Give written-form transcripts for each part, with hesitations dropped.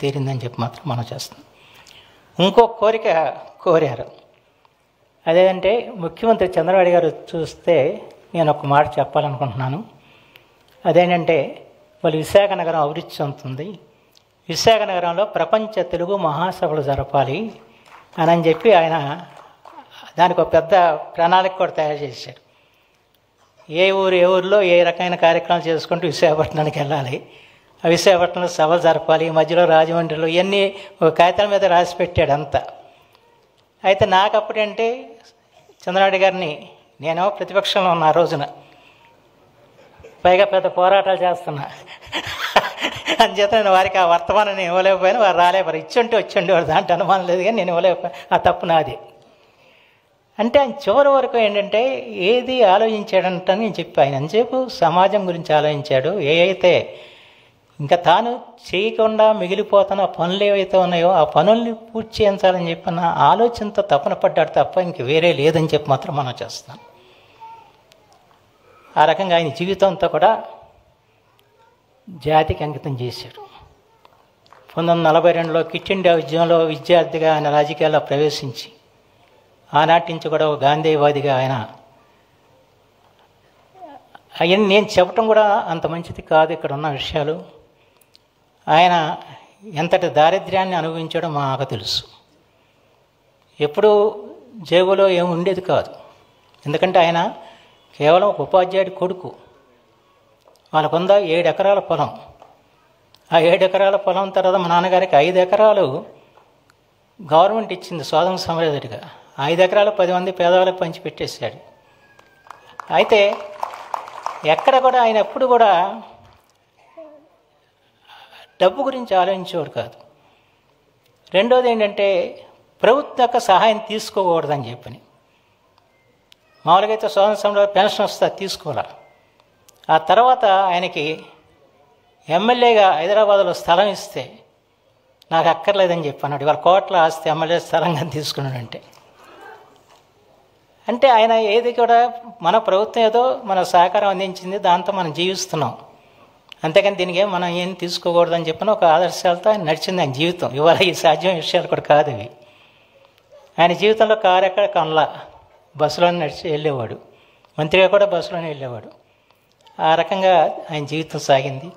తీరిందని చెప్పి మాత్రం మనం చేస్తాం. ఇంకో కోరిక కోరారు. అదేంటే ముఖ్యమంత్రి చంద్రబాబు గారు చూస్తే నేను ఒక మాట చెప్పాలనుకుంటున్నాను. అదేంటంటే వాళ్ళు విశాఖ నగరం అభివృద్ధి చెందుతుంది, విశాఖ నగరంలో ప్రపంచ తెలుగు మహాసభలు జరపాలి అని చెప్పి ఆయన దానికి ఒక పెద్ద ప్రణాళిక కూడా తయారు చేశారు. ఏ ఊరిలో ఏ రకమైన కార్యక్రమాలు చేసుకుంటూ విశాఖపట్నానికి వెళ్ళాలి, ఆ విశాఖపట్నంలో సభలు జరపాలి, మధ్యలో రాజమండ్రిలో ఇవన్నీ ఒక కాగితాల మీద రాసి పెట్టాడు అంతా. అయితే నాకు అప్పుడంటే చంద్రబాబు గారిని నేను ప్రతిపక్షంలో ఉన్న ఆ రోజున, పైగా పెద్ద పోరాటాలు చేస్తున్నా అంచేత నేను వారికి ఆ వర్తమానాన్ని ఇవ్వలేకపోయినా, వారు రాలేపారు. ఇచ్చుంటే వచ్చుండేవారు, దాంట్లో అనుమానం లేదు, కానీ నేను ఇవ్వలేకపోయాను. ఆ తప్పు నాది. అంటే ఆయన చివరి వరకు ఏంటంటే ఏది ఆలోచించాడంట నేను చెప్పి, ఆయన ఎంతసేపు సమాజం గురించి ఆలోచించాడు. ఏ అయితే ఇంకా తాను చేయకుండా మిగిలిపోతున్న పనులు ఏవైతే ఉన్నాయో ఆ పనుల్ని పూర్తి చేయించాలని చెప్పిన ఆలోచనతో తపన పడ్డాడు తప్ప ఇంక వేరే లేదని చెప్పి మాత్రం మనం చేస్తాం. ఆ రకంగా ఆయన జీవితంతో కూడా జాతికి అంకితం చేశాడు. 1942లో క్విట్ ఇండియా ఉద్యమంలో విద్యార్థిగా ఆయన రాజకీయాల్లో ప్రవేశించి ఆనాటి నుంచి కూడా ఒక గాంధీవాదిగా ఆయన అవన్నీ నేను చెప్పటం కూడా అంత మంచిది కాదు ఇక్కడ ఉన్న విషయాలు. ఆయన ఎంతటి దారిద్ర్యాన్ని అనుభవించాడో మాకు తెలుసు. ఎప్పుడూ జేబులో ఏమి ఉండేది కాదు. ఎందుకంటే ఆయన కేవలం ఒక ఉపాధ్యాయుడి కొడుకు. వాళ్ళకుందా 7 ఎకరాల పొలం. ఆ 7 ఎకరాల పొలం తర్వాత మా నాన్నగారికి 5 ఎకరాలు గవర్నమెంట్ ఇచ్చింది స్వాతంత్ర సమరయోధుడిగా. 5 ఎకరాలు 10 మంది పేదవాళ్ళకి పంచిపెట్టేశాడు. అయితే ఎక్కడ కూడా ఆయన ఎప్పుడు కూడా డబ్బు గురించి ఆలోచించేవాడు కాదు. రెండోది ఏంటంటే ప్రభుత్వ యొక్క సహాయం తీసుకోకూడదని చెప్పని. మామూలుగా అయితే స్వాతంత్ర సమరంలో పెన్షన్ వస్తే తీసుకోవాలి. ఆ తర్వాత ఆయనకి ఎమ్మెల్యేగా హైదరాబాద్లో స్థలం ఇస్తే నాకు అక్కర్లేదని చెప్పి అన్నాడు. ఇవాళ కోట్ల ఆస్తి ఎమ్మెల్యే స్థలంగా తీసుకున్నాడంటే అంటే ఆయన ఏది కూడా మన ప్రభుత్వం ఏదో మన సహకారం అందించింది, దాంతో మనం జీవిస్తున్నాం. అంతేకాని దీనికి మనం ఏం తీసుకోకూడదని చెప్పిన ఒక ఆదర్శాలతో ఆయన నడిచింది ఆయన జీవితం. ఇవాళ ఈ సాధ్యం విషయాలు కూడా కాదు ఇవి. ఆయన జీవితంలో కారు ఎక్కడ కొనలా, బస్సులోనే నడిచి వెళ్ళేవాడు. మంత్రిగా కూడా బస్సులోనే వెళ్ళేవాడు. ఆ రకంగా ఆయన జీవితం సాగింది.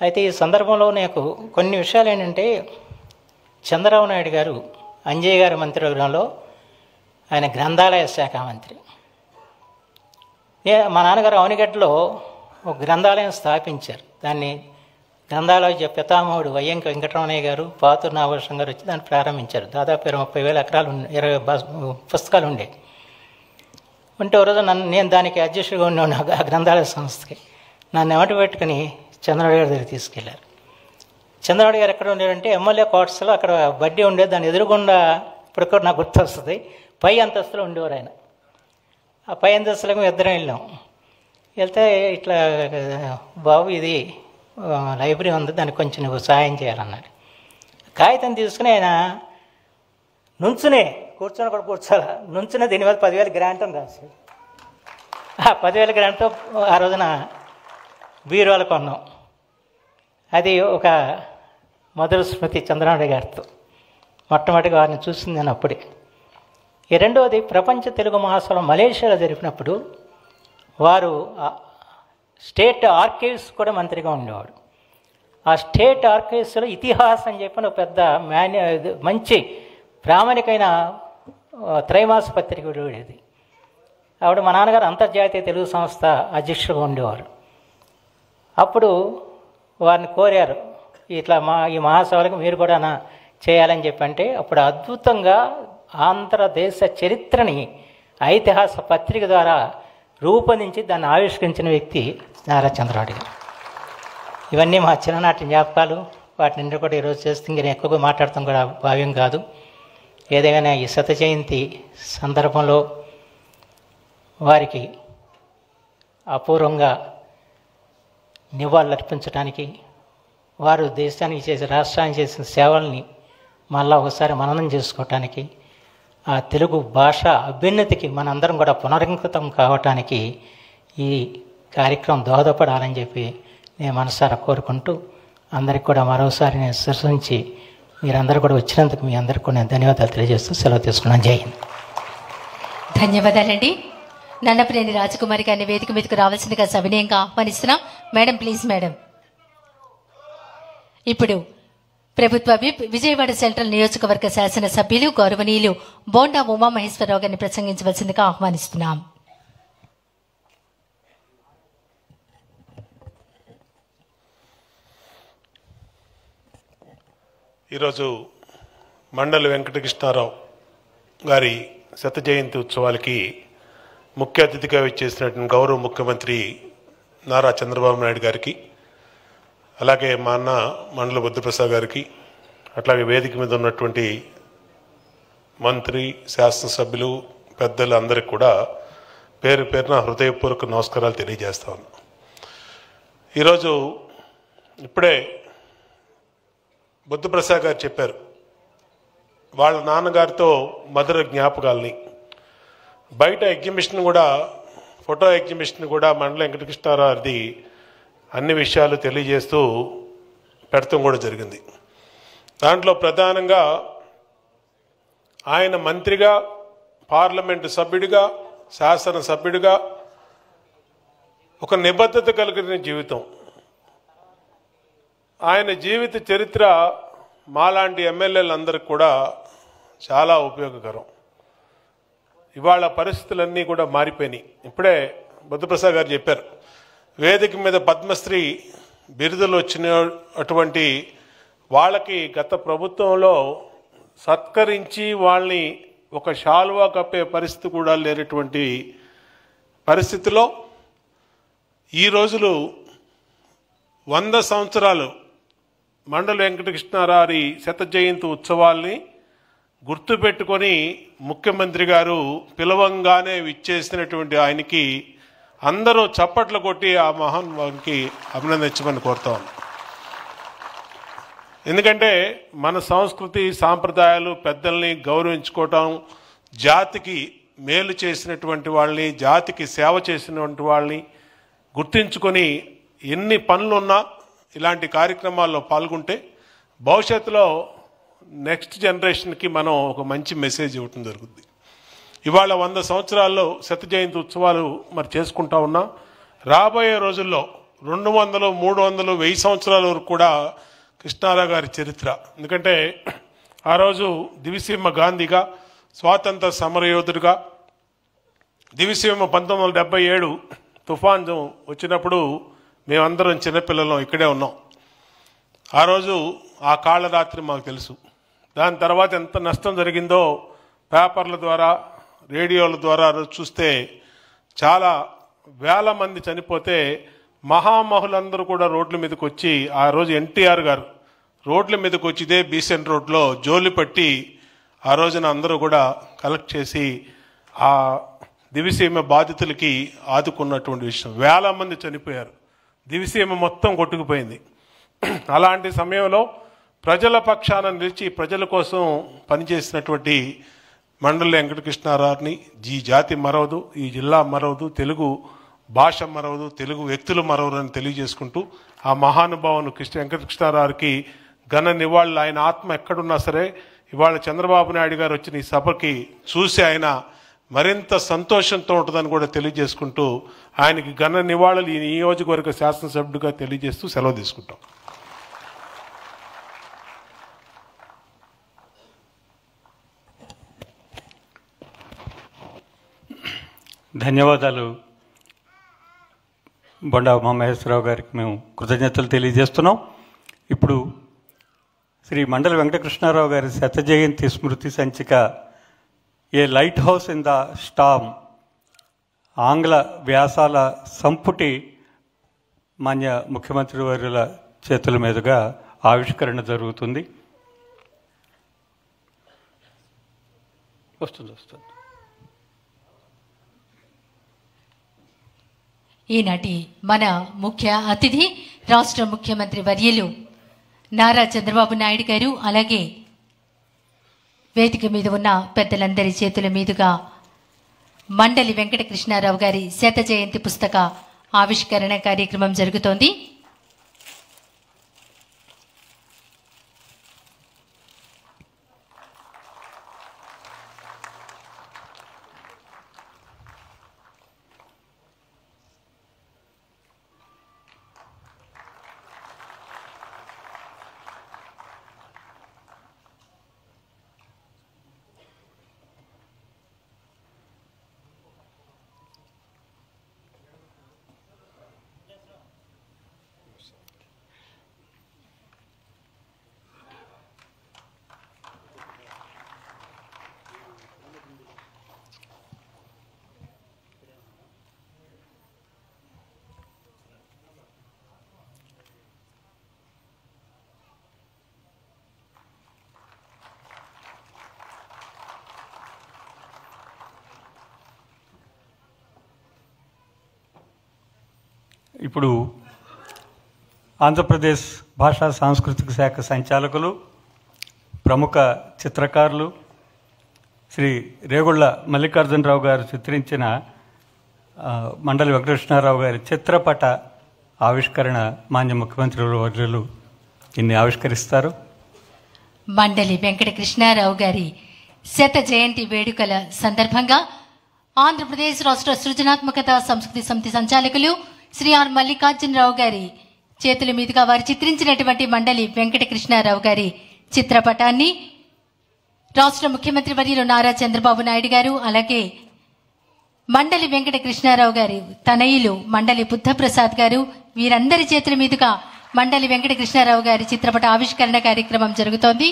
అయితే ఈ సందర్భంలో నాకు కొన్ని విషయాలు ఏంటంటే చంద్రబాబు నాయుడు గారు అంజయ్య గారి మంత్రివర్గంలో ఆయన గ్రంథాలయ శాఖ మంత్రి. మా నాన్నగారు అవనిగడ్డలో ఒక గ్రంథాలయం స్థాపించారు. దాన్ని గ్రంథాలయ పితామహుడు వైఎం వెంకటరమణయ్య గారు, పాతూరు నాగభూషణం గారు వచ్చి దాన్ని ప్రారంభించారు. దాదాపు 30,000 ఎకరాలు 20 పుస్తకాలు ఉండేవి. ఉంటే ఒక రోజు నేను దానికి అధ్యక్షుడిగా ఉన్నాను ఆ గ్రంథాలయ సంస్థకి. నన్ను ఎమటి పెట్టుకుని చంద్రబాబు గారి దగ్గర తీసుకెళ్లారు. చంద్రబాబు గారు ఎక్కడ ఉండేదంటే ఎమ్మెల్యే క్వార్టర్స్లో అక్కడ బడ్డీ ఉండేది. దాని ఎదురుగుండా ఇప్పుడు కూడా నాకు గుర్తు వస్తుంది, పై అంతస్తులో ఉండేవారు ఆయన. ఆ పై అంతస్తులకు ఇద్దరం వెళ్ళాం. వెళ్తే ఇట్లా బాబు ఇది లైబ్రరీ ఉంది, దానికి కొంచెం నువ్వు సహాయం చేయాలన్నాడు. కాగితం తీసుకుని ఆయన నుంచునే కూర్చొని కూడా కూర్చోాలా, నుంచునే దీని మీద 10,000 గ్రాంట్ అని రాశాడు. ఆ 10,000 గ్రాంట్తో ఆ రోజున బీరువాలు కొన్నాం. అది ఒక మధుర స్మృతి చంద్రబాబు గారితో. మొట్టమొదటిగా వారిని చూసింది నేను అప్పుడే. ఈ రెండవది ప్రపంచ తెలుగు మహాసభలు మలేషియాలో జరిపినప్పుడు వారు స్టేట్ ఆర్కైవ్స్ కూడా మంత్రిగా ఉండేవాడు. ఆ స్టేట్ ఆర్కైవ్స్లో ఇతిహాసం అని చెప్పిన పెద్ద మంచి ప్రామాణికమైన త్రైమాస పత్రిక ఉండేది. ఆవిడ మా నాన్నగారు అంతర్జాతీయ తెలుగు సంస్థ అధ్యక్షులుగా ఉండేవారు. అప్పుడు వారిని కోరారు, ఇట్లా ఈ మహాసభలకు మీరు కూడా చేయాలని చెప్పంటే అప్పుడు అద్భుతంగా ఆంధ్రదేశ చరిత్రని ఐతిహాసిక పత్రిక ద్వారా రూపొందించి దాన్ని ఆవిష్కరించిన వ్యక్తి నారా చంద్రబాబు గారు. ఇవన్నీ మా చిన్ననాటి జ్ఞాపకాలు. వాటిని కూడా ఈరోజు చేస్తే ఇంకా ఎక్కువగా మాట్లాడటం కూడా భావ్యం కాదు. ఏదైనా ఈ శత జయంతి సందర్భంలో వారికి అపూర్వంగా నివాళులు అర్పించడానికి, వారు దేశానికి చేసే రాష్ట్రానికి చేసిన సేవల్ని మళ్ళా ఒకసారి మననం చేసుకోవటానికి, ఆ తెలుగు భాష అభ్యున్నతికి మనందరం కూడా పునరంకితం కావటానికి ఈ కార్యక్రమం దోహదపడాలని చెప్పి నేను మనసారా కోరుకుంటూ అందరికి కూడా మరోసారి నేను శిరసించి మీరందరూ కూడా వచ్చినందుకు మీ అందరికీ కూడా నేను ధన్యవాదాలు తెలియజేస్తూ సెలవు తీసుకున్నాను. జై హింద్. ధన్యవాదాలండి. నన్నపనేని రాజకుమారి గారిని వేదిక మీదకు రావాల్సిందిగా సవినయంగా ఆహ్వానిస్తున్నాం. Madam please madam. ఇప్పుడు ప్రభుత్వ విప్ విజయవాడ సెంట్రల్ నియోజకవర్గ శాసనసభ్యులు గౌరవనీయులు బోండా ఉమామహేశ్వరరావు గారిని ప్రసంగించవలసిందిగా ఆహ్వానిస్తున్నాం. ఈరోజు మండలి వెంకటకృష్ణారావు గారి శత జయంతి ఉత్సవాలకి ముఖ్య అతిథిగా వచ్చేసినటువంటి గౌరవ ముఖ్యమంత్రి నారా చంద్రబాబు నాయుడు గారికి, అలాగే మా అన్న మండల బుద్ధప్రసాద్ గారికి, అట్లాగే వేదిక మీద ఉన్నటువంటి మంత్రి, శాసనసభ్యులు, పెద్దలు అందరికి కూడా పేరు పేరున హృదయపూర్వక నమస్కారాలు తెలియజేస్తా ఉన్నాను. ఈరోజు ఇప్పుడే బుద్ధప్రసాద్ గారు చెప్పారు వాళ్ళ నాన్నగారితో మధుర జ్ఞాపకాలని. బయట ఎగ్జిబిషన్ కూడా, ఫోటో ఎగ్జిబిషన్ కూడా మండల వెంకటకృష్ణారావుది అన్ని విషయాలు తెలియజేస్తూ పెడతాం కూడా జరిగింది. దాంట్లో ప్రధానంగా ఆయన మంత్రిగా, పార్లమెంటు సభ్యుడిగా, శాసనసభ్యుడిగా ఒక నిబద్ధత కలిగిన జీవితం. ఆయన జీవిత చరిత్ర మాలాంటి ఎమ్మెల్యేలందరికీ కూడా చాలా ఉపయోగకరం. ఇవాళ పరిస్థితులన్నీ కూడా మారిపోయినాయి. ఇప్పుడే బుద్ధప్రసాద్ గారు చెప్పారు, వేదిక మీద పద్మశ్రీ బిరుదులు వచ్చిన అటువంటి వాళ్ళకి గత ప్రభుత్వంలో సత్కరించి వాళ్ళని ఒక శాలువా కప్పే పరిస్థితి కూడా లేనటువంటి పరిస్థితిలో ఈ రోజులు 100 సంవత్సరాలు మండలి వెంకటకృష్ణారావు శత జయంతి ఉత్సవాల్ని గుర్తుపెట్టుకొని ముఖ్యమంత్రి గారు పిలవంగానే విచ్చేసినటువంటి ఆయనకి అందరూ చప్పట్లు కొట్టి ఆ మహానుభావునికి అభినందించమని కోరుతాం. ఎందుకంటే మన సంస్కృతి సాంప్రదాయాలు, పెద్దల్ని గౌరవించుకోవటం, జాతికి మేలు చేసినటువంటి వాళ్ళని, జాతికి సేవ చేసినటువంటి వాళ్ళని గుర్తించుకొని ఎన్ని పనులున్నా ఇలాంటి కార్యక్రమాల్లో పాల్గొంటే భవిష్యత్తులో నెక్స్ట్ జనరేషన్కి మనం ఒక మంచి మెసేజ్ ఇవ్వటం జరుగుతుంది. ఇవాళ 100 సంవత్సరాల్లో శత జయంతి ఉత్సవాలు మరి చేసుకుంటా ఉన్నాం. రాబోయే రోజుల్లో 200, 300, 1000 సంవత్సరాల వరకు కూడా కృష్ణారావు గారి చరిత్ర. ఎందుకంటే ఆ రోజు దివిసీమ గాంధీగా, స్వాతంత్ర సమరయోధుడిగా, దివిసీమ 1977 తుఫాను వచ్చినప్పుడు మేమందరం చిన్నపిల్లలం ఇక్కడే ఉన్నాం. ఆ రోజు ఆ కాళరాత్రి మాకు తెలుసు. దాని తర్వాత ఎంత నష్టం జరిగిందో పేపర్ల ద్వారా, రేడియోల ద్వారా చూస్తే చాలా వేల మంది చనిపోతే మహామహులందరూ కూడా రోడ్ల మీదకి వచ్చి, ఆ రోజు ఎన్టీఆర్ గారు రోడ్ల మీదకి వచ్చి ఇదే బీసెంట్ రోడ్లో జోలి పట్టి ఆ రోజున అందరూ కూడా కలెక్ట్ చేసి ఆ దివిసీమ బాధితులకి ఆదుకున్నటువంటి విషయం. వేల మంది చనిపోయారు, దివిసీమ మొత్తం కొట్టుకుపోయింది. అలాంటి సమయంలో ప్రజల పక్షాన నిలిచి ప్రజల కోసం పనిచేసినటువంటి మండలి వెంకటకృష్ణారావుని ఈ జాతి మరవదు, ఈ జిల్లా మరవదు, తెలుగు భాష మరవదు, తెలుగు వ్యక్తులు మరవరు అని తెలియజేసుకుంటూ ఆ మహానుభావును వెంకటకృష్ణారావుకి ఘన నివాళులు. ఆయన ఆత్మ ఎక్కడున్నా సరే ఇవాళ చంద్రబాబు నాయుడు గారు వచ్చిన ఈ సభకి చూసి ఆయన మరింత సంతోషంతో ఉంటుందని కూడా తెలియజేసుకుంటూ ఆయనకి ఘన నివాళులు ఈ నియోజకవర్గ శాసనసభ్యుడిగా తెలియజేస్తూ సెలవు తీసుకుంటాం. ధన్యవాదాలు బొండా ఉమామహేశ్వరరావు గారికి మేము కృతజ్ఞతలు తెలియజేస్తున్నాం. ఇప్పుడు శ్రీ మండలి వెంకటకృష్ణారావు గారి శత జయంతి స్మృతి సంచిక a lighthouse in the storm ఆంగ్ల వ్యాసాల సంపుటి మాన్య ముఖ్యమంత్రి వర్యుల చేతుల మీదుగా ఆవిష్కరణ జరుగుతుంది. వస్తుంది. ఈనాటి మన ముఖ్య అతిథి రాష్ట్ర ముఖ్యమంత్రి వర్యులు నారా చంద్రబాబు నాయుడు గారు, అలాగే వేదిక మీద ఉన్న పెద్దలందరి చేతుల మీదుగా మండలి వెంకటకృష్ణారావు గారి శత జయంతి పుస్తక ఆవిష్కరణ కార్యక్రమం జరుగుతోంది. ఇప్పుడు ఆంధ్రప్రదేశ్ భాషా సాంస్కృతిక శాఖ సంచాలకులు, ప్రముఖ చిత్రకారులు శ్రీ రేగుళ్ల మల్లికార్జునరావు గారు చిత్రించిన మండలి వెంకటకృష్ణారావు గారి చిత్రపట ఆవిష్కరణ మాన్య ముఖ్యమంత్రి వర్యులు దీన్ని ఆవిష్కరిస్తారు. మండలి వెంకట కృష్ణారావు గారి శత జయంతి వేడుకల సందర్భంగా ఆంధ్రప్రదేశ్ రాష్ట్ర సృజనాత్మకత సంస్కృతి సమితి సంచాలకులు శ్రీ ఆర్ మల్లికార్జునరావు గారి చేతుల మీదుగా వారు చిత్రించినటువంటి మండలి వెంకట కృష్ణారావు గారి చిత్రపటాన్ని రాష్ట్ర ముఖ్యమంత్రి వర్యులు నారా చంద్రబాబు నాయుడు గారు, అలాగే మండలి వెంకట కృష్ణారావు గారి తనయులు మండలి బుద్ధప్రసాద్ గారు, వీరందరి చేతుల మీదుగా మండలి వెంకట కృష్ణారావు గారి చిత్రపట ఆవిష్కరణ కార్యక్రమం జరుగుతోంది.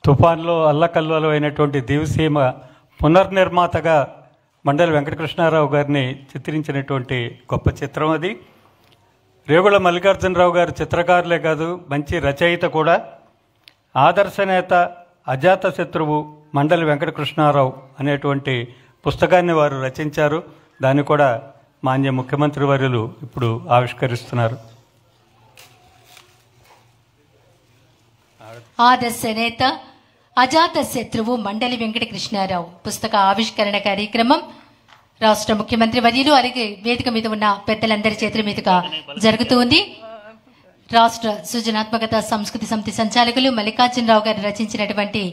తుఫాన్లో అల్లకల్లోలం అయినటువంటి దివిసీమ పునర్నిర్మాతగా మండలి వెంకటకృష్ణారావు గారిని చిత్రించినటువంటి గొప్ప చిత్రం అది. రేగుళ్ల మల్లికార్జునరావు గారు చిత్రకారులే కాదు, మంచి రచయిత కూడా. ఆదర్శనేత అజాత శత్రువు మండలి వెంకటకృష్ణారావు అనేటువంటి పుస్తకాన్ని వారు రచించారు. దాన్ని కూడా మాన్య ముఖ్యమంత్రి వర్యులు ఇప్పుడు ఆవిష్కరిస్తున్నారు. ఆదర్శ నేత అజాత శత్రువు మండలి వెంకట కృష్ణారావు పుస్తక ఆవిష్కరణ కార్యక్రమం రాష్ట్ర ముఖ్యమంత్రి వర్యులు అలాగే వేదిక మీద ఉన్న పెద్దలందరి చేతుల మీదుగా జరుగుతూ ఉంది. రాష్ట్ర సృజనాత్మకత సంస్కృతి సమితి సంచాలకులు మల్లికార్జునరావు గారు రచించినటువంటి